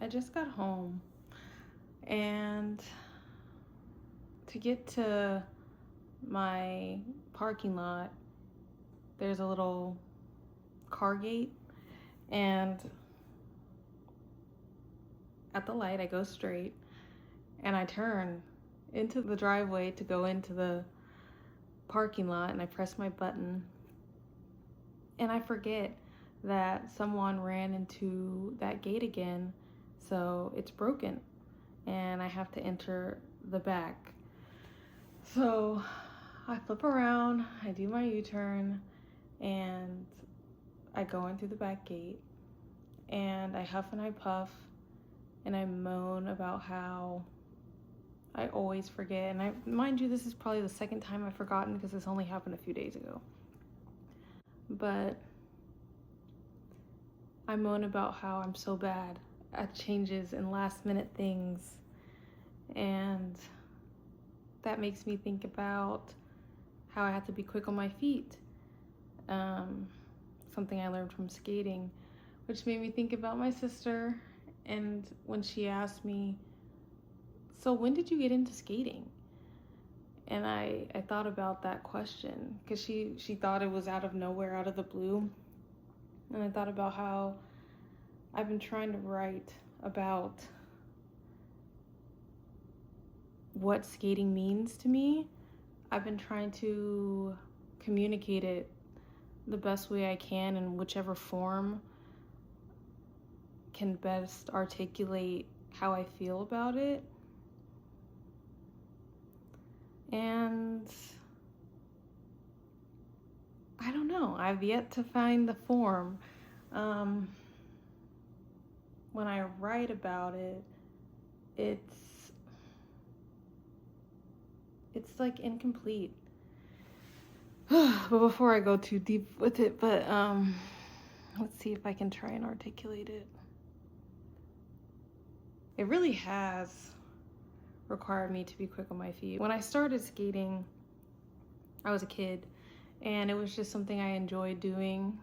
I just got home, and to get to my parking lot, there's a little car gate, and at the light, I go straight and I turn into the driveway to go into the parking lot, and I press my button, and I forget that someone ran into that gate again, so it's broken and I have to enter the back. So I flip around, I do my U-turn, and I go in through the back gate, and I huff and I puff, and I moan about how I always forget. And mind you, this is probably the second time I've forgotten because this only happened a few days ago. But I moan about how I'm so bad at changes and last minute things, and that makes me think about how I have to be quick on my feet. Something I learned from skating, which made me think about my sister, and when she asked me, so when did you get into skating? And I thought about that question because she thought it was out of nowhere, out of the blue. And I thought about how I've been trying to write about what skating means to me. I've been trying to communicate it the best way I can in whichever form can best articulate how I feel about it. And I don't know, I've yet to find the form. When I write about it, it's like incomplete. But before I go too deep with it, let's see if I can try and articulate it. It really has required me to be quick on my feet. When I started skating, I was a kid, and it was just something I enjoyed doing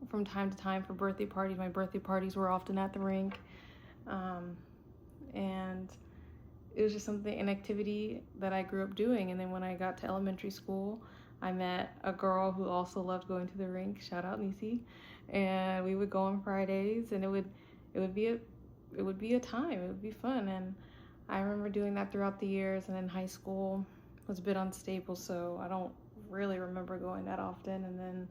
from time to time for birthday parties. My birthday parties were often at the rink, and it was just an activity that I grew up doing. And then when I got to elementary school, I met a girl who also loved going to the rink. Shout out Nisi. And we would go on Fridays, and it would be a time. It would be fun. And I remember doing that throughout the years. And in high school, I was a bit unstable, so I don't really remember going that often. And then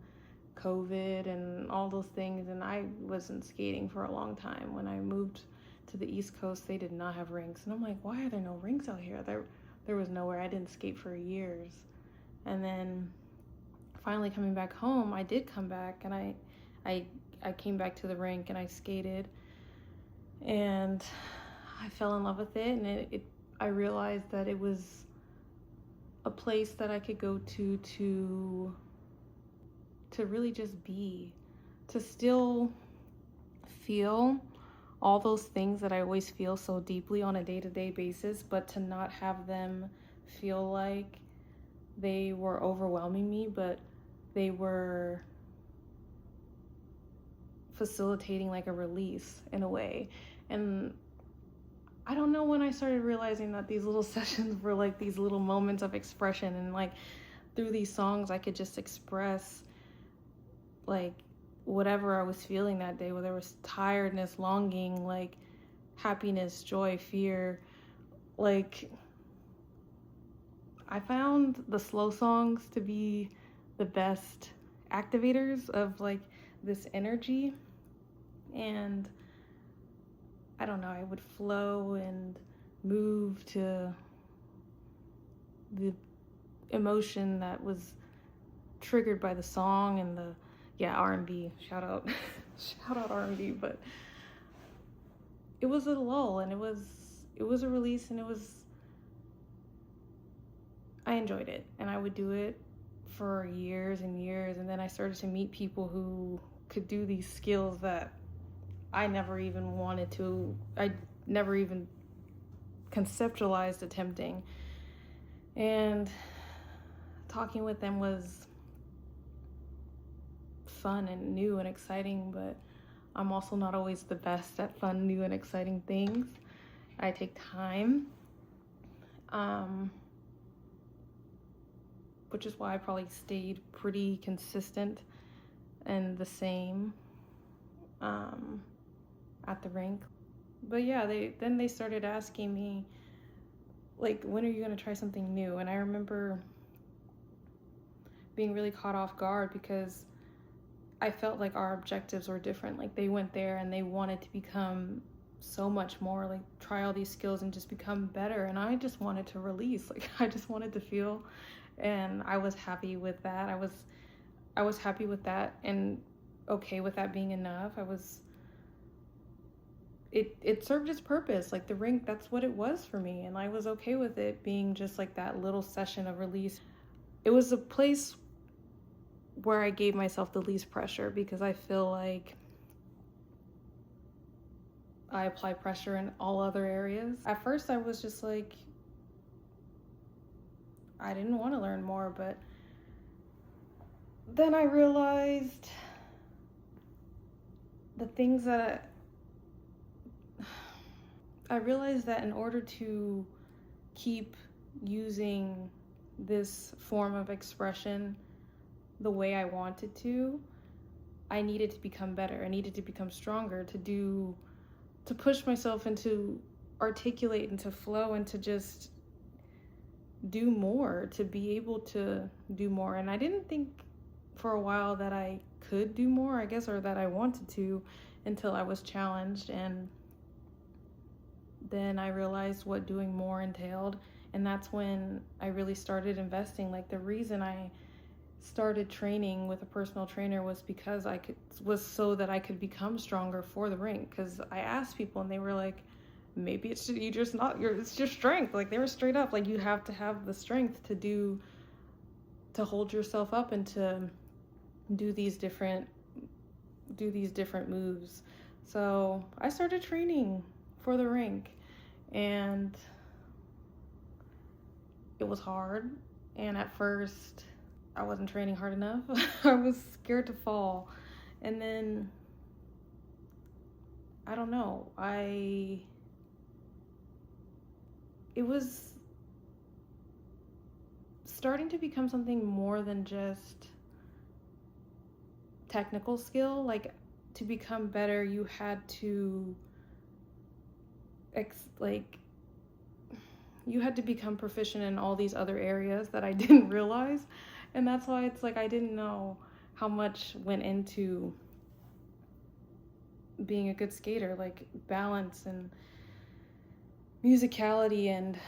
COVID and all those things, and I wasn't skating for a long time. When I moved to the East Coast, they did not have rinks, and I'm like, why are there no rinks out here? There was nowhere. I didn't skate for years. And then finally coming back home, I did come back, and I came back to the rink and I skated, and I fell in love with it. And I realized that it was a place that I could go to really just be, to still feel all those things that I always feel so deeply on a day-to-day basis, but to not have them feel like they were overwhelming me, but they were facilitating like a release in a way. And I don't know when I started realizing that these little sessions were like these little moments of expression, and like through these songs I could just express like whatever I was feeling that day, whether it was tiredness, longing, like happiness, joy, fear. Like, I found the slow songs to be the best activators of like this energy. And I don't know, I would flow and move to the emotion that was triggered by the song. And R&B, shout out R&B. But it was a lull, and it was a release, and I enjoyed it, and I would do it for years and years. And then I started to meet people who could do these skills that I never even conceptualized attempting. And talking with them was fun and new and exciting, but I'm also not always the best at fun, new, and exciting things. I take time, which is why I probably stayed pretty consistent and the same at the rink. But yeah, they started asking me, like, when are you going to try something new? And I remember being really caught off guard because I felt like our objectives were different. Like, they went there and they wanted to become so much more, like try all these skills and just become better, and I just wanted to release. Like, I just wanted to feel, and I was happy with that. I was happy with that and okay with that being enough. It served its purpose. Like, the rink, that's what it was for me, and I was okay with it being just like that little session of release. It was a place where I gave myself the least pressure, because I feel like I apply pressure in all other areas. At first I was just like, I didn't want to learn more, but then I realized the things that in order to keep using this form of expression the way I wanted to, I needed to become better. I needed to become stronger, to push myself and to articulate and to flow and to just do more, to be able to do more. And I didn't think for a while that I could do more, I guess, or that I wanted to, until I was challenged. And then I realized what doing more entailed. And that's when I really started investing. Like, the reason I started training with a personal trainer was because so that I could become stronger for the rink. Because I asked people and they were like, maybe it's just strength. Like, they were straight up like, you have to have the strength to hold yourself up and to do these different moves. So I started training for the rink, and it was hard. And at first I wasn't training hard enough. I was scared to fall. And then, I don't know, it was starting to become something more than just technical skill. Like, to become better, you had to you had to become proficient in all these other areas that I didn't realize. And that's why it's like, I didn't know how much went into being a good skater, like balance and musicality, and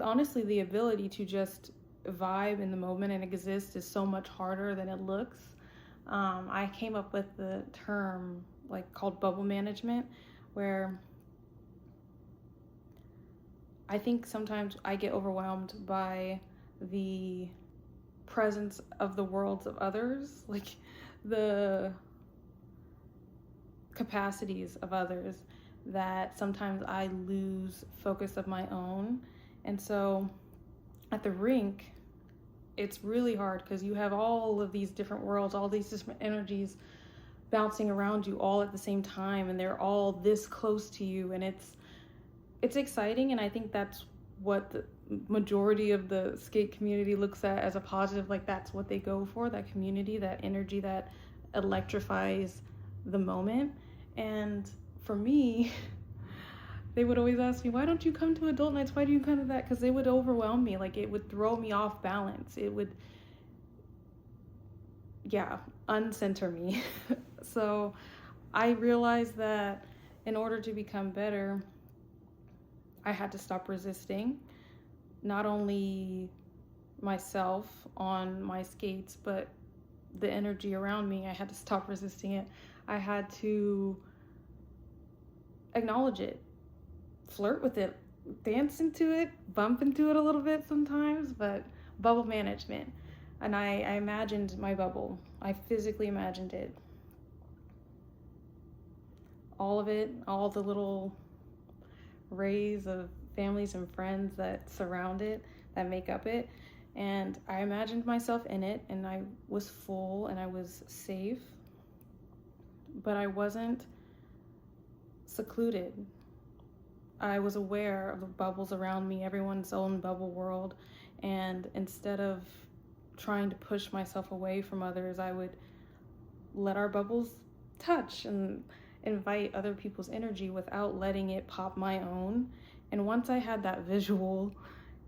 honestly, the ability to just vibe in the moment and exist is so much harder than it looks. I came up with the term called bubble management, where I think sometimes I get overwhelmed by the presence of the worlds of others, like the capacities of others, that sometimes I lose focus of my own. And so at the rink, it's really hard because you have all of these different worlds, all these different energies bouncing around you all at the same time, and they're all this close to you, and it's exciting. And I think that's what the majority of the skate community looks at as a positive. Like, that's what they go for, that community, that energy that electrifies the moment. And for me, they would always ask me, why don't you come to adult nights? Why do you come to that? Because they would overwhelm me. Like, it would throw me off balance. It would, uncenter me. So I realized that in order to become better, I had to stop resisting not only myself on my skates, but the energy around me. I had to stop resisting it. I had to acknowledge it, flirt with it, dance into it, bump into it a little bit sometimes, but bubble management. And I imagined my bubble. I physically imagined it. All of it, all the little rays of families and friends that surround it, that make up it. And I imagined myself in it, and I was full and I was safe. but I wasn't secluded. I was aware of the bubbles around me, everyone's own bubble world, and instead of trying to push myself away from others, I would let our bubbles touch and invite other people's energy without letting it pop my own. And once I had that visual,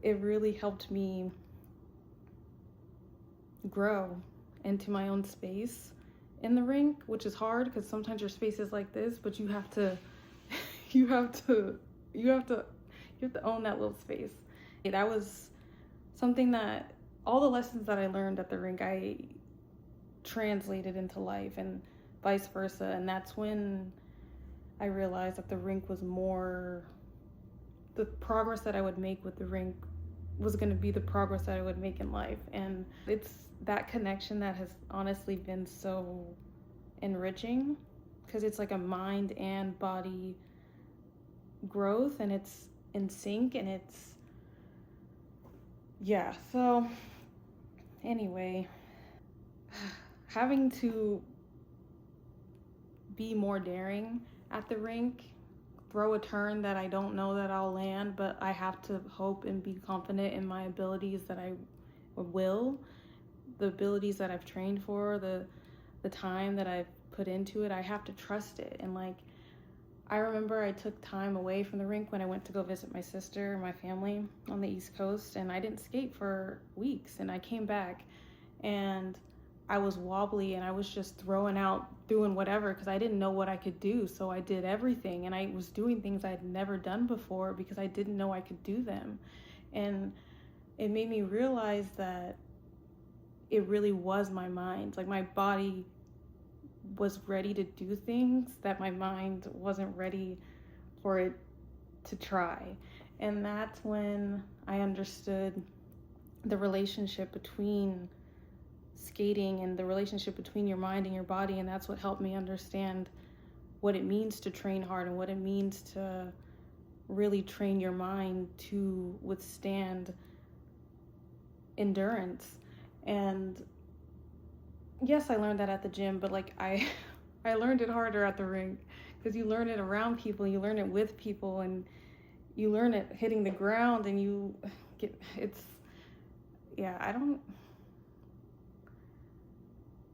it really helped me grow into my own space in the rink, which is hard because sometimes your space is like this, but you have to you have to own that little space. That was something that all the lessons that I learned at the rink, I translated into life and vice versa. And that's when I realized that the rink was more, the progress that I would make with the rink was going to be the progress that I would make in life. And it's that connection that has honestly been so enriching, because it's like a mind and body growth, and it's in sync, and it's, yeah. So anyway, having to be more daring at the rink, throw a turn that I don't know that I'll land, but I have to hope and be confident in my abilities that I will, the abilities that I've trained for, the time that I've put into it. I have to trust it. And like, I remember I took time away from the rink when I went to go visit my sister and my family on the East Coast, and I didn't skate for weeks, and I came back and I was wobbly and I was just throwing out, doing whatever, because I didn't know what I could do. So I did everything, and I was doing things I had never done before because I didn't know I could do them. And it made me realize that it really was my mind. Like, my body was ready to do things that my mind wasn't ready for it to try. And that's when I understood the relationship between skating and the relationship between your mind and your body. And that's what helped me understand what it means to train hard and what it means to really train your mind to withstand endurance. And yes, I learned that at the gym, but like I learned it harder at the rink, because you learn it around people, you learn it with people, and you learn it hitting the ground, and you get, it's, yeah, I don't,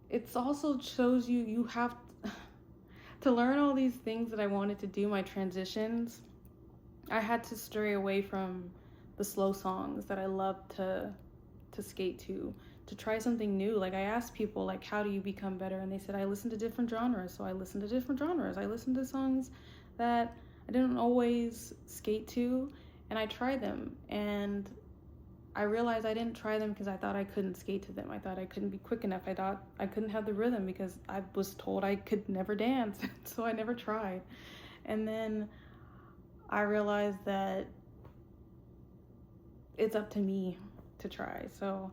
it's also shows you have to learn all these things that I wanted to do, my transitions. I had to stray away from the slow songs that I loved to skate to try something new. Like, I asked people, like, how do you become better? And they said, I listen to different genres. So I listened to different genres. I listened to songs that I didn't always skate to, and I tried them. And I realized I didn't try them because I thought I couldn't skate to them. I thought I couldn't be quick enough. I thought I couldn't have the rhythm because I was told I could never dance. So I never tried. And then I realized that it's up to me to try. So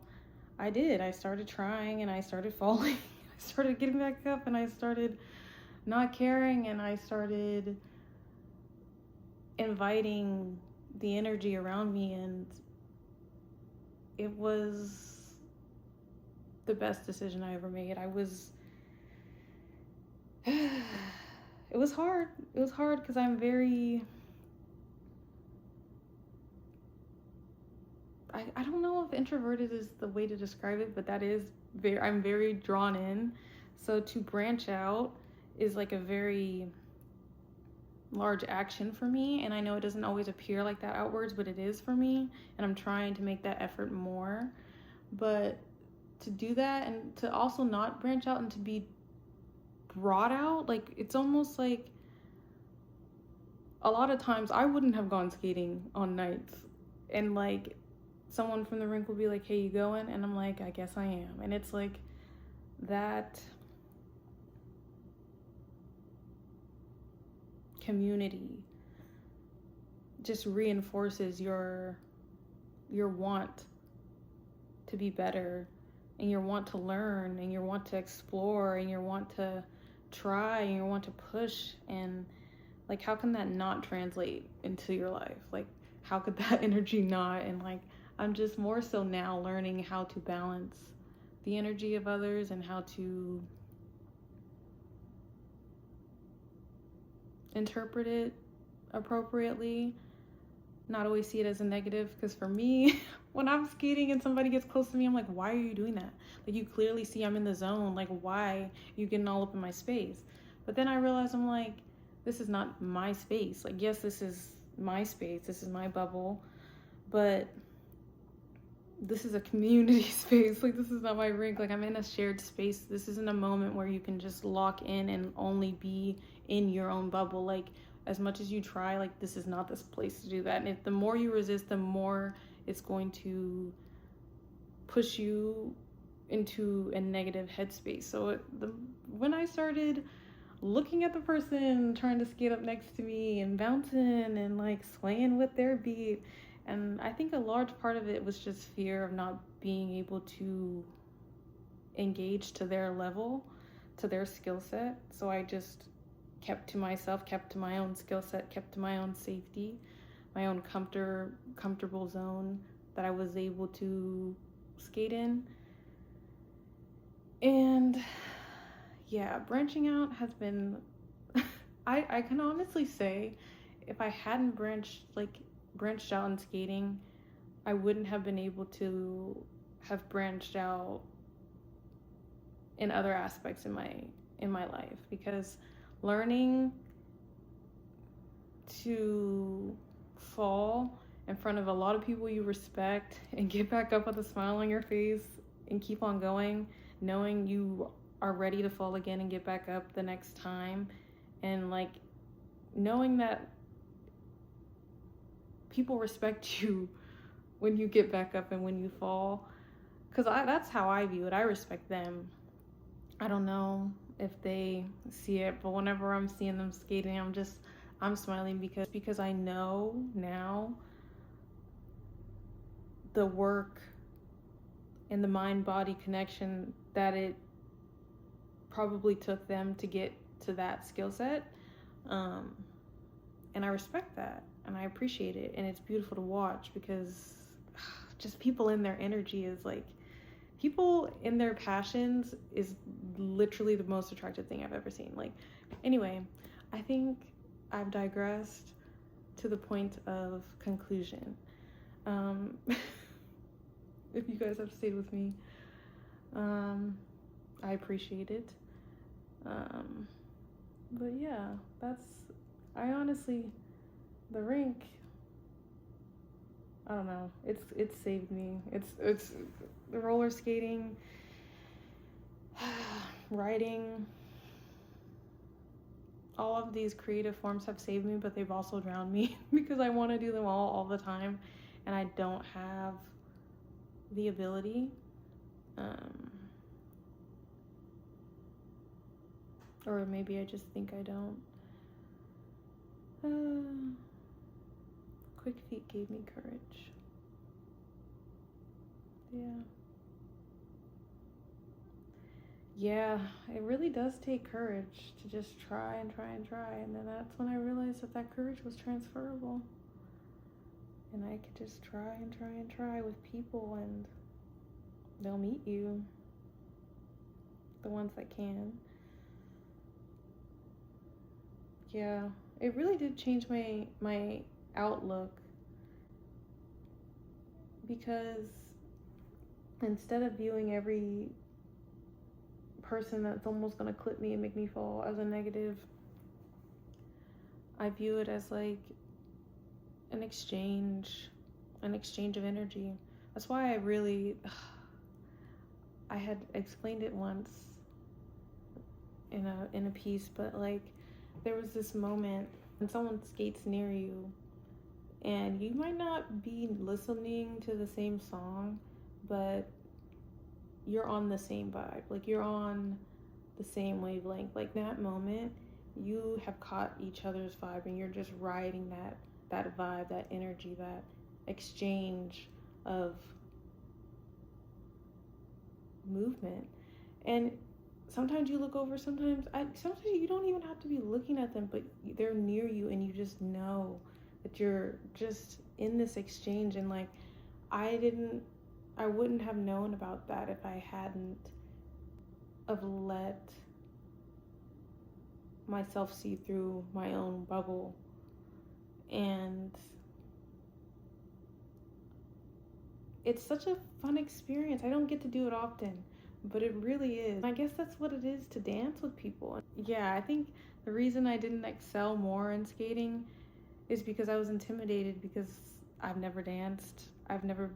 I did. I started trying, and I started falling. I started getting back up, and I started not caring, and I started inviting the energy around me, and it was the best decision I ever made. It was hard. It was hard because I'm very, I don't know if introverted is the way to describe it, but that is I'm very drawn in. So to branch out is like a very large action for me. And I know it doesn't always appear like that outwards, but it is for me. And I'm trying to make that effort more. But to do that and to also not branch out and to be brought out, like, it's almost like a lot of times I wouldn't have gone skating on nights. And like, someone from the rink will be like, hey, you going? And I'm like, I guess I am. And it's like that community just reinforces your want to be better, and your want to learn, and your want to explore, and your want to try, and your want to push. And like, how can that not translate into your life? Like, how could that energy not? And like, I'm just more so now learning how to balance the energy of others and how to interpret it appropriately, not always see it as a negative. Because for me, when I'm skating and somebody gets close to me, I'm like, why are you doing that? Like, you clearly see I'm in the zone. Like, why are you getting all up in my space? But then I realize, I'm like, this is not my space. Like, yes, this is my space, this is my bubble, but this is a community space. Like, this is not my rink. Like, I'm in a shared space. This isn't a moment where you can just lock in and only be in your own bubble. Like, as much as you try, like, this is not this place to do that. And if the more you resist, the more it's going to push you into a negative headspace. So when I started looking at the person trying to skate up next to me and bouncing and like swaying with their beat, and I think a large part of it was just fear of not being able to engage to their level, to their skill set. So I just kept to myself, kept to my own skill set, kept to my own safety, my own comfortable zone that I was able to skate in. And yeah, branching out has been, I can honestly say, if I hadn't branched out in skating, I wouldn't have been able to have branched out in other aspects in my life, because learning to fall in front of a lot of people you respect and get back up with a smile on your face and keep on going, knowing you are ready to fall again and get back up the next time, and like knowing that people respect you when you get back up and when you fall, because that's how I view it. I respect them. I don't know if they see it, but whenever I'm seeing them skating, I'm smiling because I know now the work and the mind-body connection that it probably took them to get to that skill set, and I respect that and I appreciate it, and it's beautiful to watch, because just people in their energy is like, people in their passions is literally the most attractive thing I've ever seen. Like, anyway, I think I've digressed to the point of conclusion. If you guys have stayed with me, I appreciate it. But yeah, I honestly, the rink, I don't know, it's saved me. It's the roller skating, writing, all of these creative forms have saved me, but they've also drowned me because I want to do them all the time, and I don't have the ability. Or maybe I just think I don't. Quick feet gave me courage. Yeah, it really does take courage to just try and try and try, and then that's when I realized that courage was transferable, and I could just try and try and try with people, and they'll meet you, the ones that can. Yeah, it really did change my outlook, because instead of viewing every person that's almost gonna clip me and make me fall as a negative, I view it as like an exchange of energy. That's why I had explained it once in a piece, but like, there was this moment when someone skates near you and you might not be listening to the same song, but you're on the same vibe. Like, you're on the same wavelength. Like, that moment, you have caught each other's vibe, and you're just riding that vibe, that energy, that exchange of movement. And sometimes you look over, sometimes you don't even have to be looking at them, but they're near you, and you just know that you're just in this exchange. And like, I wouldn't have known about that if I hadn't have let myself see through my own bubble. And it's such a fun experience. I don't get to do it often, but it really is. I guess that's what it is to dance with people. Yeah, I think the reason I didn't excel more in skating is because I was intimidated, because I've never danced. I've never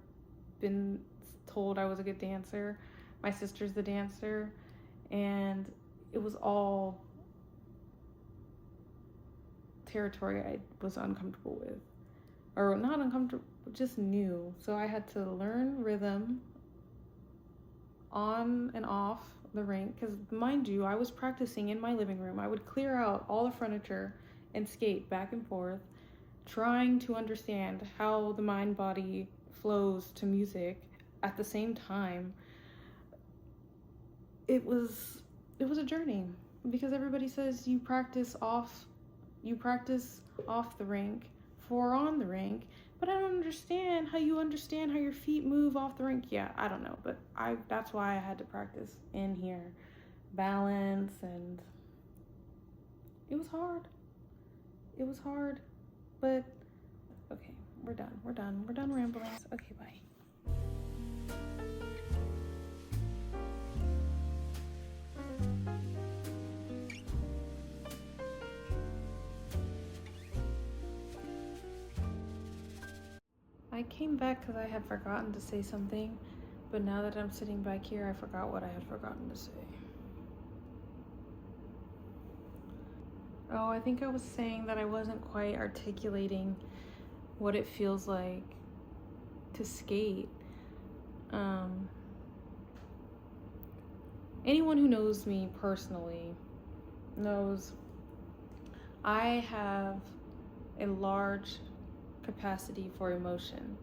been told I was a good dancer. My sister's the dancer, and it was all territory I was uncomfortable with. Or not uncomfortable, just new. So I had to learn rhythm on and off the rink, because mind you, I was practicing in my living room. I would clear out all the furniture and skate back and forth, trying to understand how the mind body flows to music at the same time. It was a journey, because everybody says you practice off the rink for on the rink, but I don't understand how you understand how your feet move off the rink. Yeah, I don't know, but that's why I had to practice in here, balance, and it was hard, but okay, we're done rambling. Okay, bye. I came back because I had forgotten to say something, but now that I'm sitting back here, I forgot what I had forgotten to say. Oh, I think I was saying that I wasn't quite articulating what it feels like to skate. Anyone who knows me personally knows I have a large capacity for emotion.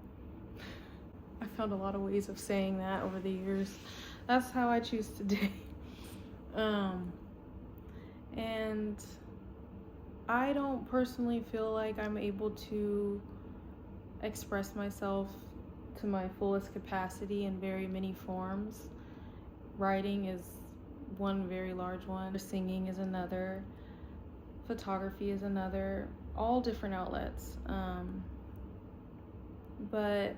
I found a lot of ways of saying that over the years. That's how I choose today. And I don't personally feel like I'm able to express myself to my fullest capacity in very many forms. Writing is one very large one. Singing is another. Photography is another. All different outlets. But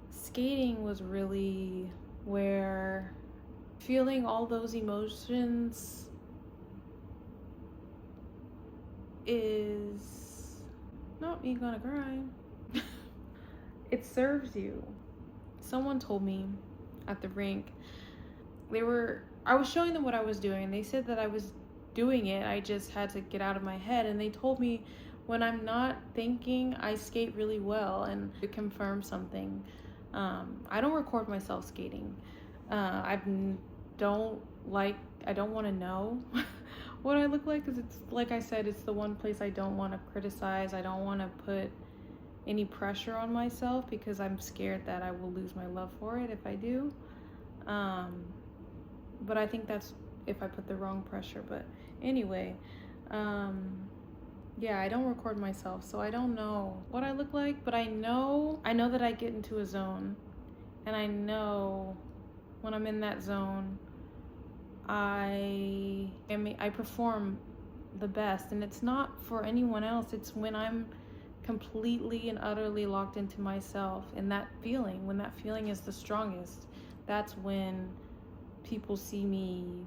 skating was really where feeling all those emotions is not me gonna grind. It serves you. Someone told me at the rink, I was showing them what I was doing, and they said that I was doing it, I just had to get out of my head, and they told me when I'm not thinking, I skate really well. And to confirm something, I don't record myself skating. I don't want to know what I look like, because it's like I said, it's the one place I don't want to criticize. I don't want to put any pressure on myself, because I'm scared that I will lose my love for it if I do. But I think that's if I put the wrong pressure. But anyway, yeah, I don't record myself, so I don't know what I look like, but I know that I get into a zone, and I know when I'm in that zone, I perform the best. And it's not for anyone else, it's when I'm completely and utterly locked into myself, and when that feeling is the strongest, that's when people see me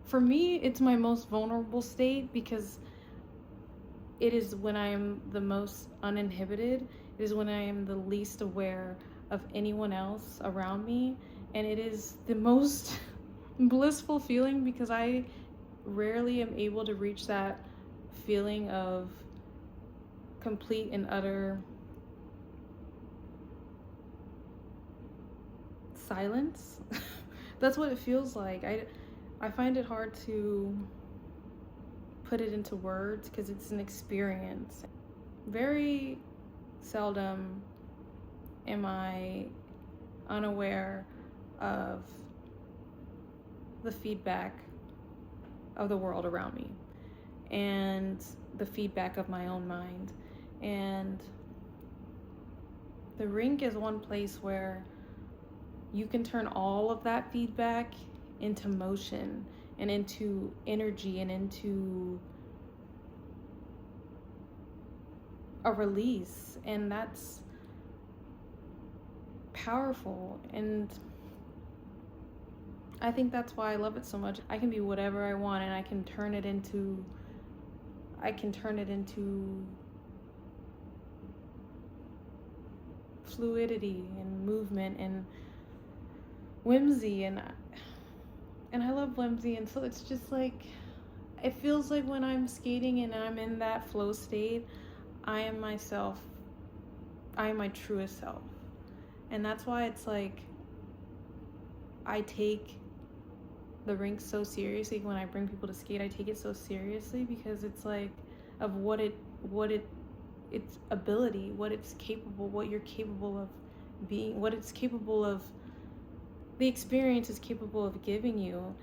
for me, it's my most vulnerable state, because it is when I am the most uninhibited. It is when I am the least aware of anyone else around me, and it is the most blissful feeling, because I rarely am able to reach that feeling of complete and utter silence. That's what it feels like. I find it hard to put it into words, because it's an experience. Very seldom am I unaware of the feedback of the world around me, and the feedback of my own mind. And the rink is one place where you can turn all of that feedback into motion, and into energy and into a release, and that's powerful. And I think that's why I love it so much. I can be whatever I want, and I can turn it into fluidity and movement and whimsy, and I love whimsy. And so it's just like, it feels like when I'm skating and I'm in that flow state, I am myself. I am my truest self. And that's why it's like, I take the rink so seriously. When I bring people to skate, I take it so seriously, because it's like, of its ability, what it's capable, what you're capable of being, what it's capable of, the experience is capable of giving you.